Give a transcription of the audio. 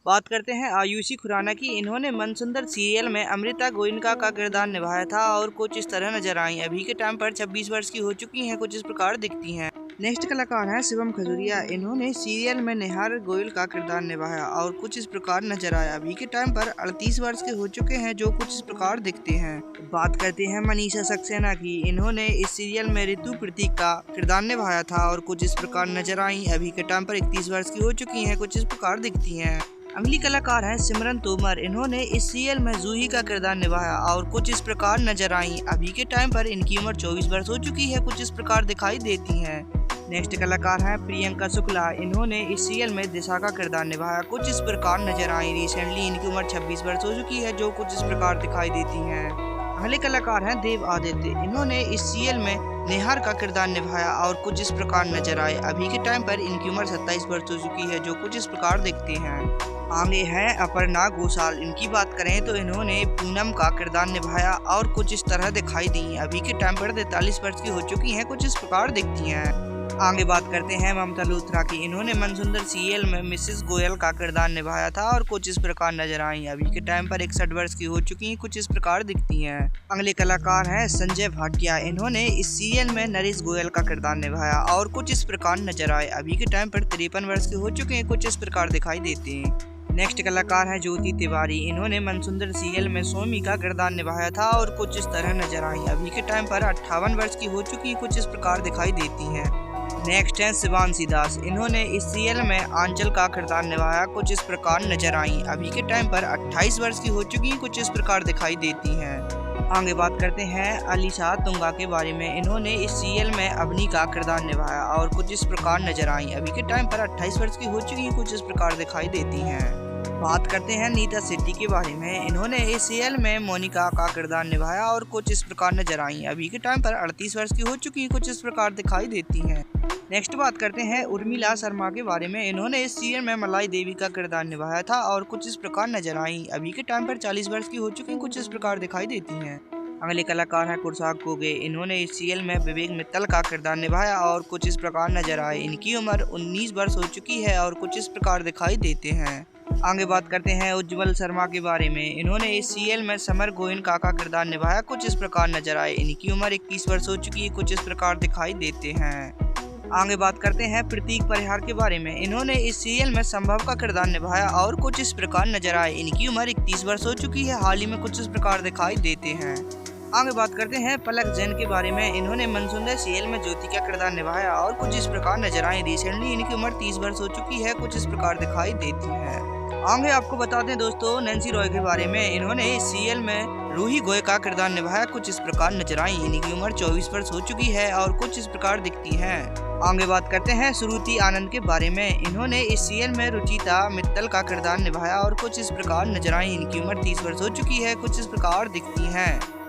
बात करते हैं आयुषी खुराना की। इन्होंने मनसुंदर सीरियल में अमृता गोयनका का किरदार निभाया था और कुछ इस तरह नजर आई। अभी के टाइम पर 26 वर्ष की हो चुकी हैं, कुछ इस प्रकार दिखती हैं। नेक्स्ट कलाकार है शिवम खजूरिया। इन्होंने सीरियल में निहार गोयल का किरदार निभाया और कुछ इस प्रकार नजर आया। अभी के टाइम पर 38 वर्ष के हो चुके हैं, जो कुछ इस प्रकार दिखते हैं। बात करते हैं मनीषा सक्सेना की। इन्होंने इस सीरियल में ऋतु प्रतीक का किरदार निभाया था और कुछ इस प्रकार नजर आई। अभी के टाइम पर 31 वर्ष की हो चुकी हैं, कुछ इस प्रकार दिखती हैं। अगली कलाकार है सिमरन तोमर। इन्होंने इस सीरियल में जूही का किरदार निभाया और कुछ इस प्रकार नजर आई। अभी के टाइम पर इनकी उम्र 24 वर्ष हो चुकी है, कुछ इस प्रकार दिखाई देती हैं। नेक्स्ट कलाकार है प्रियंका शुक्ला। इन्होंने इस सीरियल में दिशा का किरदार निभाया, कुछ इस प्रकार नजर आई। रिसेंटली इनकी उम्र 26 वर्ष हो चुकी है, जो कुछ इस प्रकार दिखाई देती हैं। अगले कलाकार हैं देव आदित्य। इन्होंने इस सीरियल में नेहार का किरदार निभाया और कुछ इस प्रकार नजर आए। अभी के टाइम पर इनकी उम्र 27 वर्ष हो चुकी है, जो कुछ इस प्रकार दिखती हैं। आगे है अपर्णा घोषाल। इनकी बात करें तो इन्होंने पूनम का किरदार निभाया और कुछ इस तरह दिखाई दी। अभी के टाइम पर 43 वर्ष की हो चुकी हैं, कुछ इस प्रकार दिखती हैं। आगे बात करते हैं ममता लूथरा की। इन्होंने मनसुंदर सीरियल में मिसेस गोयल का किरदार निभाया था और कुछ इस प्रकार नजर आई। अभी के टाइम पर 61 वर्ष की हो चुकी हैं, कुछ इस प्रकार दिखती हैं। अगले कलाकार हैं संजय भाटिया। इन्होंने इस सीरियल में नरेश गोयल का किरदार निभाया और कुछ इस प्रकार नजर आए। अभी के टाइम पर 53 वर्ष के हो चुके हैं, कुछ इस प्रकार दिखाई देते हैं। नेक्स्ट कलाकार है ज्योति तिवारी। इन्होंने मनसुंदर सीरियल में सोमी का किरदार निभाया था और कुछ इस तरह नजर आई। अभी के टाइम पर 58 वर्ष की हो चुकी, कुछ इस प्रकार दिखाई देती हैं। नेक्स्ट है शिवांशी दास। इन्होंने इस सीरियल में आंचल का किरदार निभाया, कुछ इस प्रकार नजर आई। अभी के टाइम पर 28 वर्ष की हो चुकी, कुछ इस प्रकार दिखाई देती हैं। आगे बात करते हैं अलीशा तुंगा के बारे में। इन्होंने इस सीरियल में अवनी का किरदार निभाया और कुछ इस प्रकार नजर आई। अभी के टाइम पर 28 वर्ष की हो चुकी, कुछ इस प्रकार दिखाई देती हैं। बात करते हैं नीता शेट्टी के बारे में। इन्होंने इस सीरियल में मोनिका का किरदार निभाया और कुछ इस प्रकार नजर आई। अभी के टाइम पर 38 वर्ष की हो चुकी, कुछ इस प्रकार दिखाई देती हैं। नेक्स्ट बात करते हैं उर्मिला शर्मा के बारे में। इन्होंने इस सीरियल में मलाई देवी का किरदार निभाया था और कुछ इस प्रकार नजर आई। अभी के टाइम पर 40 वर्ष की हो चुकी, कुछ इस प्रकार दिखाई देती हैं। अगले कलाकार है कुरसाग कोगे। इन्होंने इस सीरियल में विवेक मित्तल का किरदार निभाया और कुछ इस प्रकार नजर आए। इनकी उम्र 19 वर्ष हो चुकी है और कुछ इस प्रकार दिखाई देते हैं। आगे बात करते हैं उज्जवल शर्मा के बारे में। इन्होंने इस सीरियल में समर गोयनका का किरदार निभाया, कुछ इस प्रकार नजर आए। इनकी उम्र 21 वर्ष हो चुकी है, कुछ इस प्रकार दिखाई देते हैं। आगे बात करते हैं प्रतीक परिहार के बारे में। इन्होंने इस सीरियल में संभव का किरदार निभाया और कुछ इस प्रकार नजर आए। इनकी उम्र 31 वर्ष हो चुकी है, हाल ही में कुछ इस प्रकार दिखाई देते हैं। आगे बात करते हैं पलक जैन के बारे में। इन्होंने मनसुंदर सीरियल में ज्योति का किरदार निभाया और कुछ इस प्रकार नजर आए। रिसेंटली इनकी उम्र 30 वर्ष हो चुकी है, कुछ इस प्रकार दिखाई देती है। आगे आपको बता दें दोस्तों नैन्सी रॉय के बारे में। इन्होंने इस सीरियल में रूही गोय का किरदार निभाया, कुछ इस प्रकार नजर आई। इनकी उम्र 24 वर्ष हो चुकी है और कुछ इस प्रकार दिखती हैं। आगे बात करते हैं श्रुति आनंद के बारे में। इन्होंने इस सीरियल में रुचिता मित्तल का किरदार निभाया और कुछ इस प्रकार नजर आई। इनकी उम्र 30 वर्ष हो चुकी है, कुछ इस प्रकार दिखती हैं।